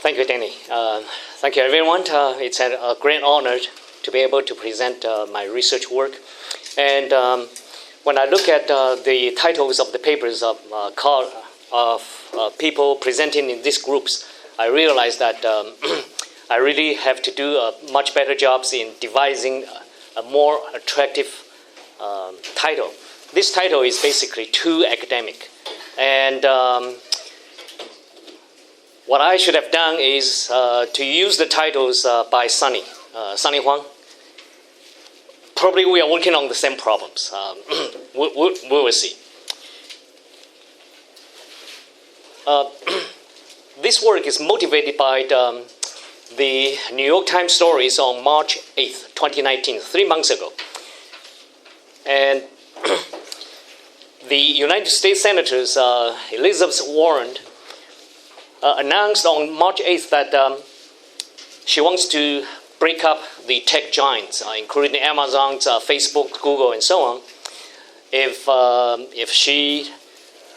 Thank you, Danny. Thank you, everyone. It's a great honor to be able to present my research work. And when I look at the titles of the papers of people presenting in these groups, I realize that I really have to do a much better job in devising a more attractive title. This title is basically too academic. And what I should have done is to use the titles by Sunny Huang. Probably we are working on the same problems. We will see. This work is motivated by the New York Times stories on March 8th, 2019, 3 months ago. And the United States Senators Elizabeth Warren announced on March 8th that she wants to break up the tech giants, including Amazon, Facebook, Google, and so on, if she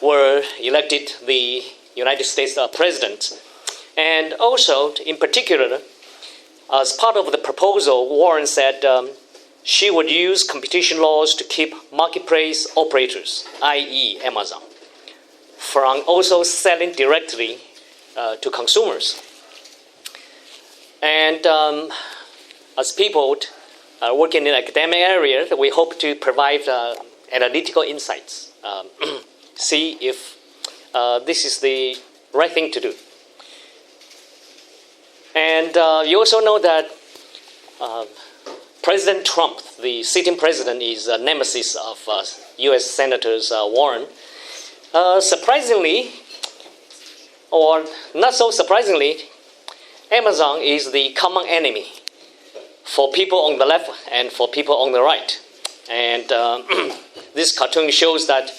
were elected the United States president. And also, in particular, as part of the proposal, Warren said she would use competition laws to keep marketplace operators, i.e. Amazon, from also selling directly to consumers. And as people working in academic areas, we hope to provide analytical insights, see if this is the right thing to do. And you also know that President Trump, the sitting president, is a nemesis of U.S. Senators Warren. Surprisingly, or not so surprisingly, Amazon is the common enemy for people on the left and for people on the right. And this cartoon shows that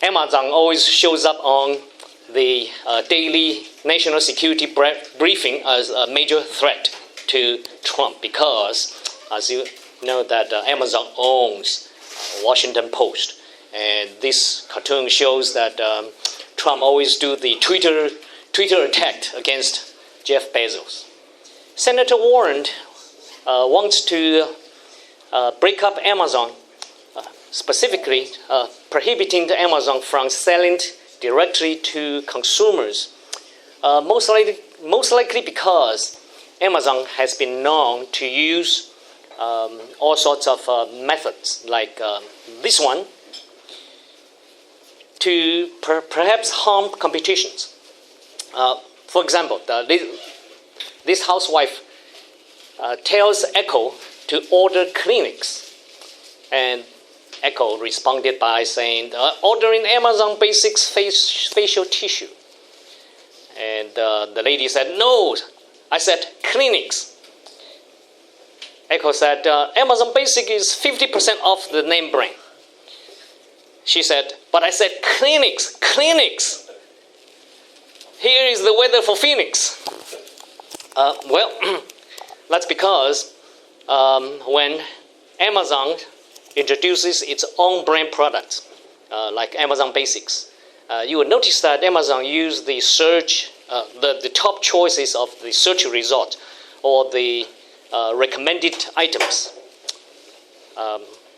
Amazon always shows up on the daily national security briefing as a major threat to Trump because, as you know, that Amazon owns Washington Post. And this cartoon shows that Trump always do the Twitter attack against Jeff Bezos. Senator Warren wants to break up Amazon, specifically prohibiting Amazon from selling directly to consumers, most likely because Amazon has been known to use all sorts of methods, like this one, to perhaps harm competitions. For example, this housewife tells Echo to order Kleenex, and Echo responded by saying, ordering Amazon Basics facial tissue. And the lady said, no, I said Kleenex. Echo said, Amazon Basic is 50% off the name brand. She said, but I said Kleenex. Here is the weather for Phoenix. Well, that's because when Amazon introduces its own brand products, like Amazon Basics, you will notice that Amazon used the search, the top choices of the search result or the recommended items.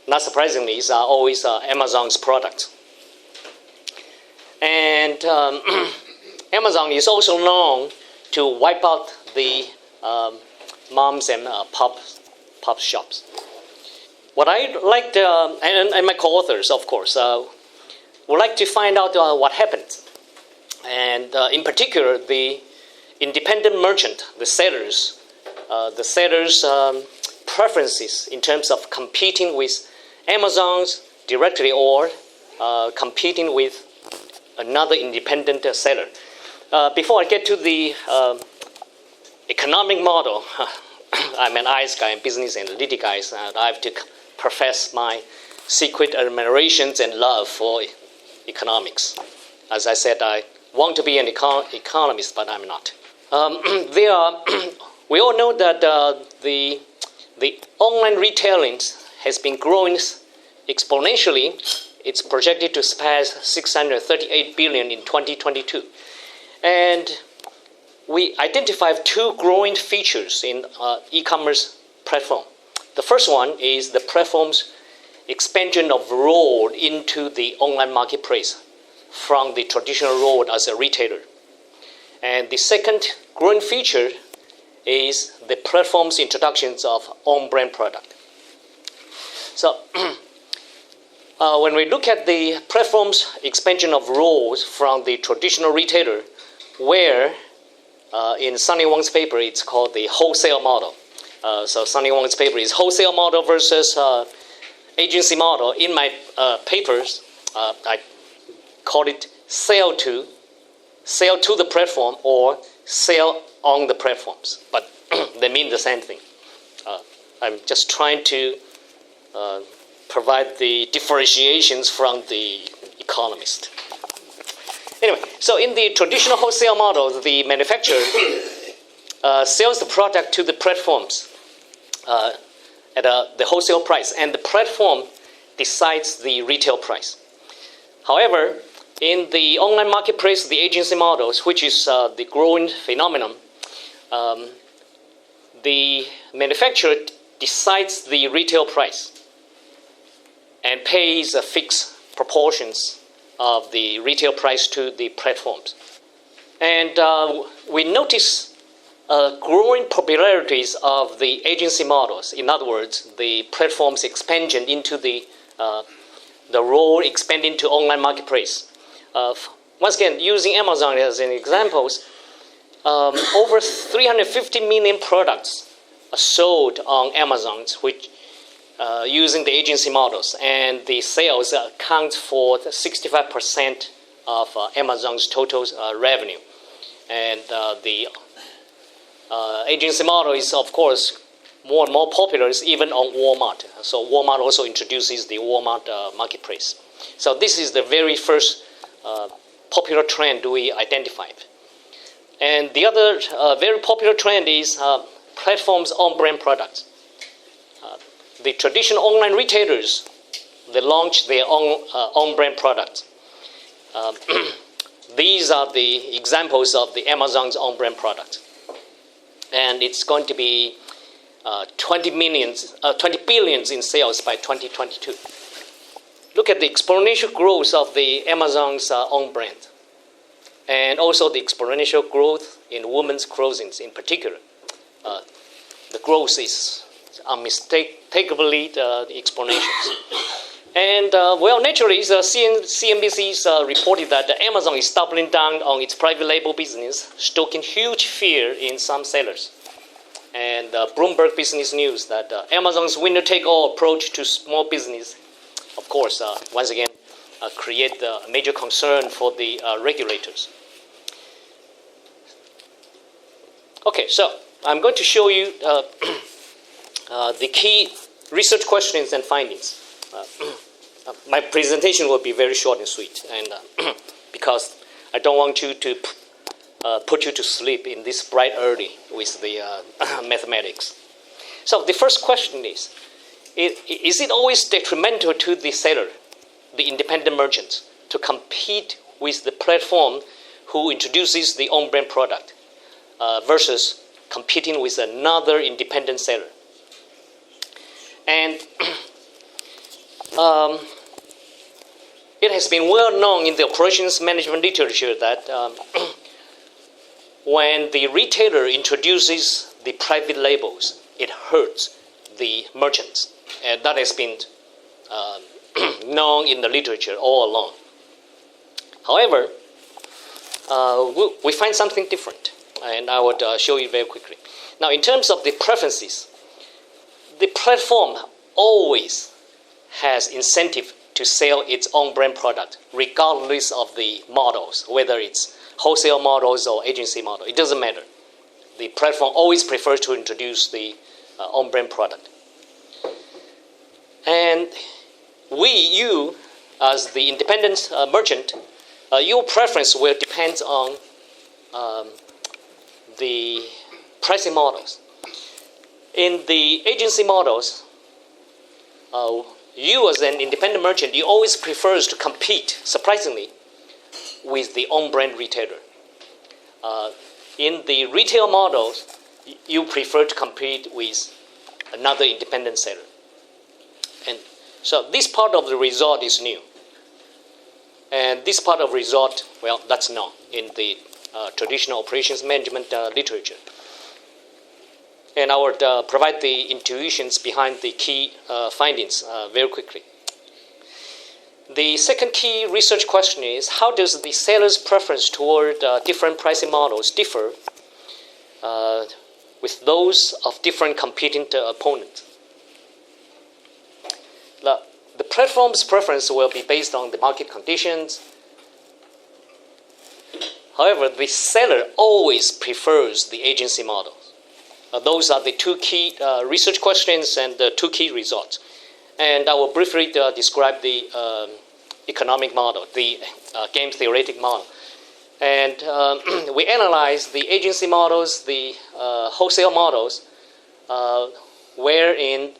Not surprisingly, these are always Amazon's products. And Amazon is also known to wipe out the moms and pop shops. What I like, and my co-authors, of course, would like to find out what happened. And in particular, the independent merchant, the sellers' preferences in terms of competing with Amazon's directly or competing with another independent seller. Before I get to the economic model, I'm an IS guy and business analytic guy, and I have to profess my secret admirations and love for economics. As I said, I want to be an economist, but I'm not. We all know that the online retailing has been growing exponentially. It's projected to surpass $638 billion in 2022. And we identified two growing features in e-commerce platform. The first one is the platform's expansion of role into the online marketplace from the traditional role as a retailer. And the second growing feature is the platform's introductions of own-brand product. So when we look at the platform's expansion of roles from the traditional retailer, where in Sunny Wang's paper it's called the wholesale model. So Sunny Wang's paper is wholesale model versus agency model. In my papers, I call it sell to the platform or sell on the platforms, but they mean the same thing. I'm just trying to provide the differentiations from the economist. Anyway, so in the traditional wholesale model, the manufacturer sells the product to the platforms at the wholesale price, and the platform decides the retail price. However, in the online marketplace, the agency models, which is the growing phenomenon, the manufacturer decides the retail price and pays a fixed proportions of the retail price to the platforms. And we notice growing popularities of the agency models. In other words, the platform's expansion into the role expanding to online marketplace. Once again, using Amazon as an example, over 350 million products are sold on Amazon, which using the agency models, and the sales account for 65% of Amazon's total revenue. And the agency model is, of course, more and more popular, even on Walmart. So Walmart also introduces the Walmart marketplace. So this is the very first popular trend we identified. And the other very popular trend is platforms own-brand products. The traditional online retailers, they launch their own brand products. These are the examples of the Amazon's own brand products. And it's going to be 20 billions in sales by 2022. Look at the exponential growth of the Amazon's own brand. And also the exponential growth in women's clothing in particular. The growth is unmistakably exponential. And naturally, CNBC's reported that Amazon is doubling down on its private label business, stoking huge fear in some sellers. And Bloomberg Business News that Amazon's winner-take-all approach to small business, of course, once again, create a major concern for the regulators. Okay, so I'm going to show you the key research questions and findings. My presentation will be very short and sweet, and because I don't want you to put you to sleep in this bright early with the mathematics. So the first question is it always detrimental to the seller, the independent merchant, to compete with the platform who introduces the own brand product versus competing with another independent seller? And it has been well known in the operations management literature that when the retailer introduces the private labels, it hurts the merchants. And that has been known in the literature all along. However, we find something different, and I would show you very quickly. Now, in terms of the preferences, the platform always has incentive to sell its own brand product, regardless of the models, whether it's wholesale models or agency model. It doesn't matter. The platform always prefers to introduce the own brand product. And you, as the independent merchant, your preference will depend on the pricing models. In the agency models, you as an independent merchant, you always prefers to compete, surprisingly, with the own brand retailer. in the retail models, you prefer to compete with another independent seller. And so this part of the result is new. And this part of result, well, that's known in the traditional operations management literature. And I would provide the intuitions behind the key findings very quickly. The second key research question is, how does the seller's preference toward different pricing models differ with those of different competing opponents? The platform's preference will be based on the market conditions. However, the seller always prefers the agency models. Those are the two key research questions and the two key results. And I will briefly describe the economic model, the game theoretic model. And we analyze the agency models, the wholesale models, wherein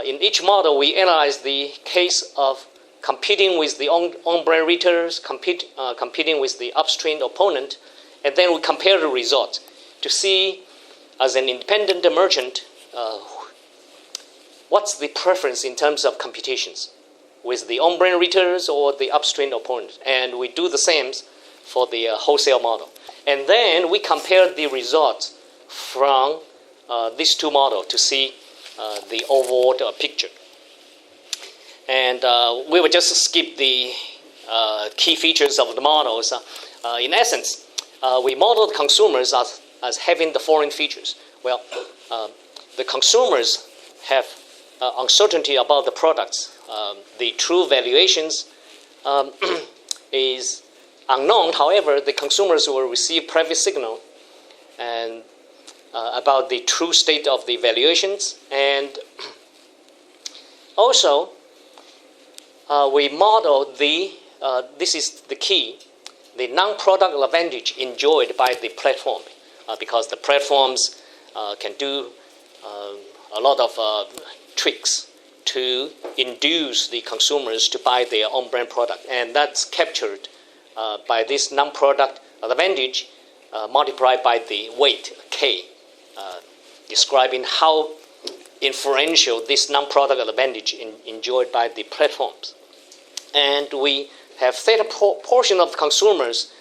in each model we analyze the case of competing with the on-brand retailers, competing with the upstream opponent, and then we compare the results to see, as an independent merchant, what's the preference in terms of competitions with the on-brand retailers or the upstream opponent. And we do the same for the wholesale model. And then we compare the results from these two models to see the overall picture. And we will just skip the key features of the models. In essence, we modeled consumers as having the following features. Well, the consumers have uncertainty about the products. The true valuations is unknown. However, the consumers will receive private signal and about the true state of the valuations. And also, we model this is the key, the non-product advantage enjoyed by the platform, because the platforms can do a lot of tricks to induce the consumers to buy their own brand product. And that's captured by this non-product advantage multiplied by the weight, K, describing how influential this non-product advantage enjoyed by the platforms. And we have theta portion of consumers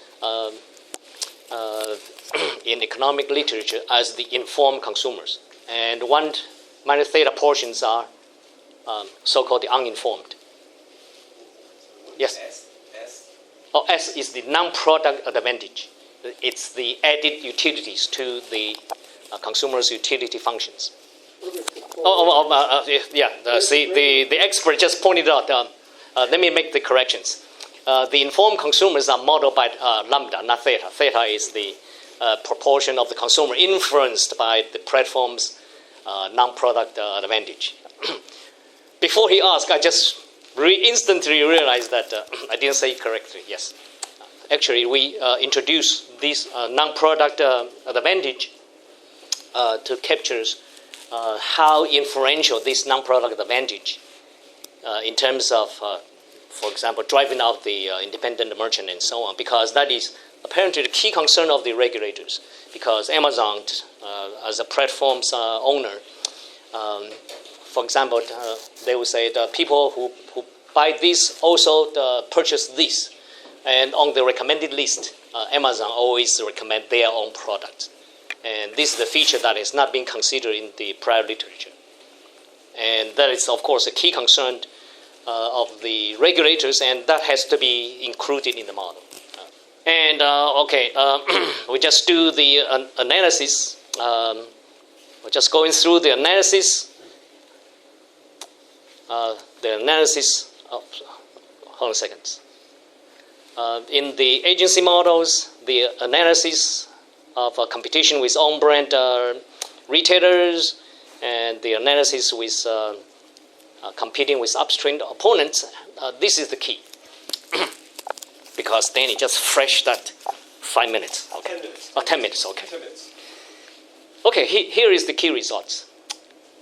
in economic literature as the informed consumers. And one minus theta portions are so-called the uninformed. Yes? S is the non-product advantage. It's the added utilities to the consumer's utility functions. The expert just pointed out. Let me make the corrections. The informed consumers are modeled by lambda, not theta. Theta is the proportion of the consumer influenced by the platform's non-product advantage. Before he asked, I just instantly realized that I didn't say it correctly. Yes. Actually, we introduced this non-product advantage to capture how influential this non-product advantage in terms of, for example, driving out the independent merchant and so on, because that is apparently the key concern of the regulators. Because Amazon, as a platform's owner, for example, they will say the people who buy this also purchase this. And on the recommended list, Amazon always recommend their own product. And this is the feature that is not being considered in the prior literature. And that is, of course, a key concern of the regulators, and that has to be included in the model. We just do the analysis. We're just going through the analysis. Hold on a second. In the agency models, the analysis of competition with own-brand retailers and the analysis with competing with upstream opponents, this is the key. Because then it just fresh that 5 minutes. Okay. 10 minutes. 10 minutes, okay. 10 minutes. Okay, here is the key results.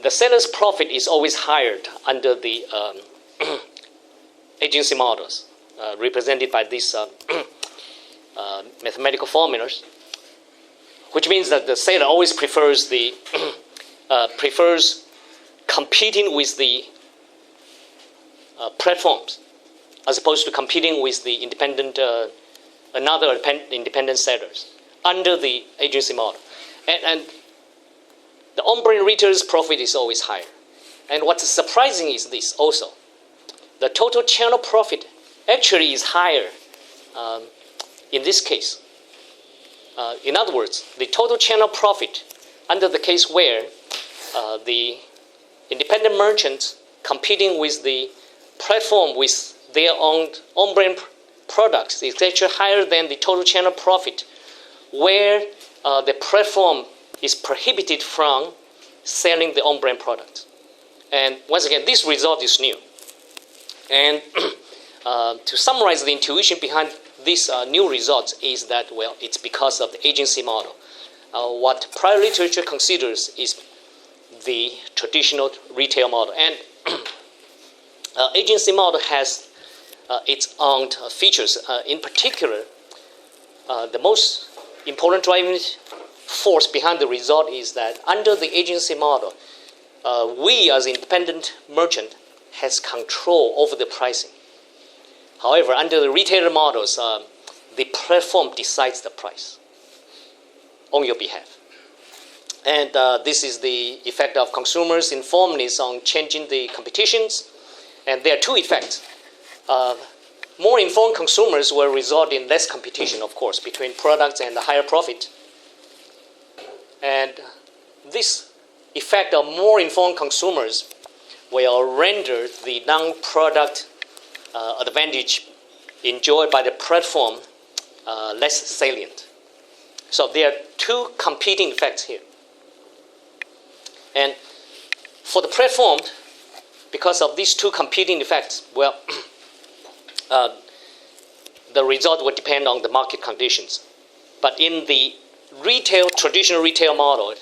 The seller's profit is always higher under the agency models, represented by these mathematical formulas. which means that the seller always prefers the prefers competing with the platforms as opposed to competing with the independent independent sellers under the agency model, and the on-brand retailer's profit is always higher. And what's surprising is this also: the total channel profit actually is higher in this case. In other words, the total channel profit under the case where the independent merchants competing with the platform with their own on-brand products is actually higher than the total channel profit where the platform is prohibited from selling the on-brand products. And once again, this result is new. And to summarize the intuition behind these new results is that, well, it's because of the agency model. What prior literature considers is the traditional retail model. And agency model has its own features. In particular, the most important driving force behind the result is that under the agency model, we as independent merchant has control over the pricing. However, under the retailer models, the platform decides the price on your behalf. And this is the effect of consumers' informedness on changing the competitions. And there are two effects. More informed consumers will result in less competition, of course, between products and a higher profit. And this effect of more informed consumers will render the non-product advantage enjoyed by the platform less salient. So there are two competing effects here. And for the platform, because of these two competing effects, well, the result will depend on the market conditions. But in the traditional retail model,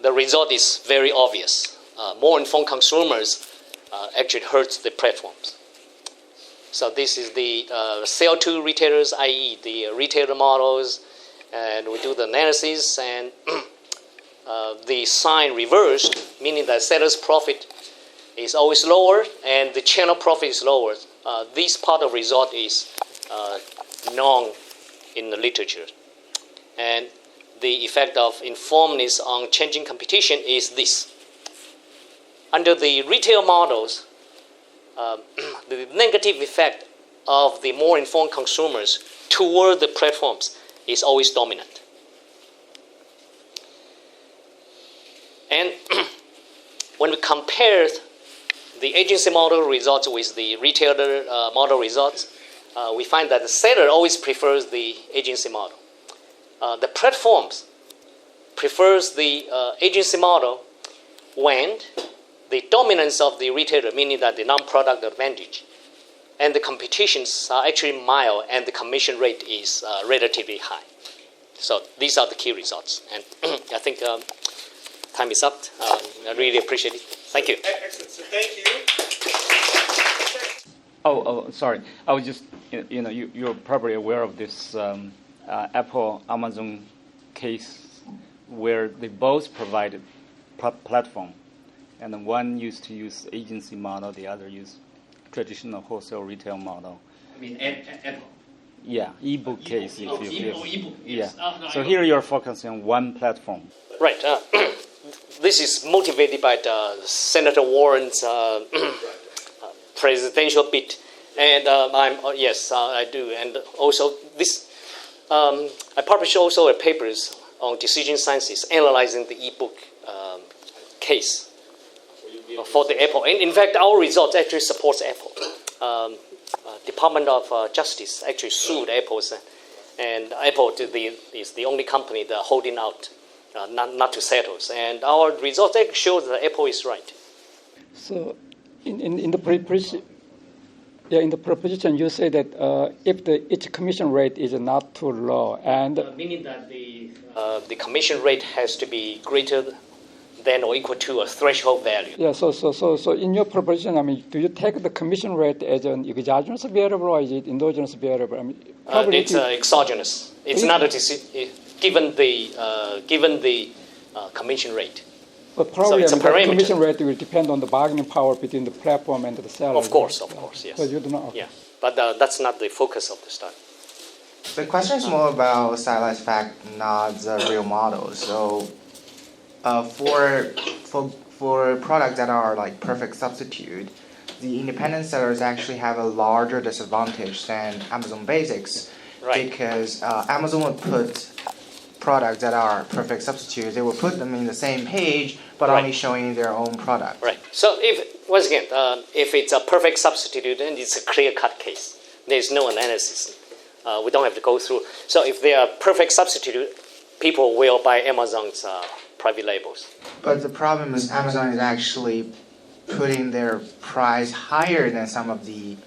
the result is very obvious. More informed consumers actually hurts the platforms. So this is the sell to retailers, i.e. the retailer models, and we do the analysis, and the sign reversed, meaning that seller's profit is always lower and the channel profit is lower. This part of result is known in the literature. And the effect of informedness on changing competition is this. Under the retail models, the negative effect of the more informed consumers toward the platforms is always dominant. And when we compare the agency model results with the retailer model results, we find that the seller always prefers the agency model. The platforms prefers the agency model when the dominance of the retailer, meaning that the non-product advantage, and the competitions are actually mild and the commission rate is relatively high. So these are the key results. And I think time is up. I really appreciate it. Thank you. Excellent. So thank you. Oh, sorry. I was just, you're probably aware of this Apple Amazon case where they both provided platform, and then one used to use agency model, the other used traditional wholesale retail model. I mean, Apple. Yeah, ebook case. Ebook, yes. Yeah. No, so here you're focusing on one platform. Right. This is motivated by Senator Warren's presidential bid, and I do. And also this, I published also a papers on decision sciences analyzing the ebook case for the Apple. And in fact, our results actually supports Apple. Department of Justice actually sued Apple, and Apple is the only company that holding out not to settle. And our results actually show that Apple is right. So, in the proposition, you say that if each commission rate is not too low, and meaning that the commission rate has to be greater than or equal to a threshold value. Yeah. So in your proposition, I mean, do you take the commission rate as an exogenous variable or is it endogenous variable? I mean, it's exogenous. It's not a decision. given the commission rate. But probably it's a the parameter. commission rate will depend on the bargaining power between the platform and the seller. Of course, yes. So you do not. Yeah, but that's not the focus of the study. The question is more about stylized fact, not the real model. So, for products that are like perfect substitute, the independent sellers actually have a larger disadvantage than Amazon Basics, Right. because Amazon would put products that are perfect substitutes. They will put them in the same page, but Right. only showing their own product. Right. So once again, if it's a perfect substitute, then it's a clear-cut case. There's no analysis. We don't have to go through. So if they are perfect substitute, people will buy Amazon's private labels. But the problem is Amazon is actually putting their price higher than some of the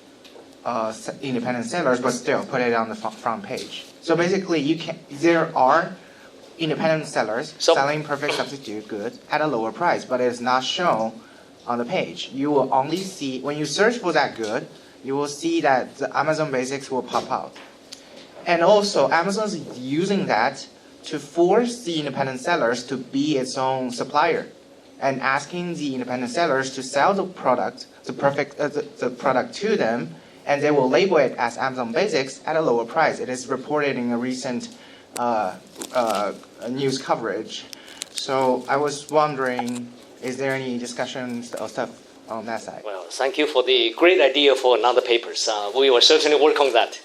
independent sellers, but still put it on the front page. So basically, there are independent sellers selling perfect substitute goods at a lower price, but it is not shown on the page. You will only see, when you search for that good, you will see that the Amazon Basics will pop out. And also, Amazon is using that to force the independent sellers to be its own supplier, and asking the independent sellers to sell the product, the product to them, and they will label it as Amazon Basics at a lower price. It is reported in a recent news coverage. So I was wondering, is there any discussions or stuff on that side? Well, thank you for the great idea for another papers. We will certainly work on that.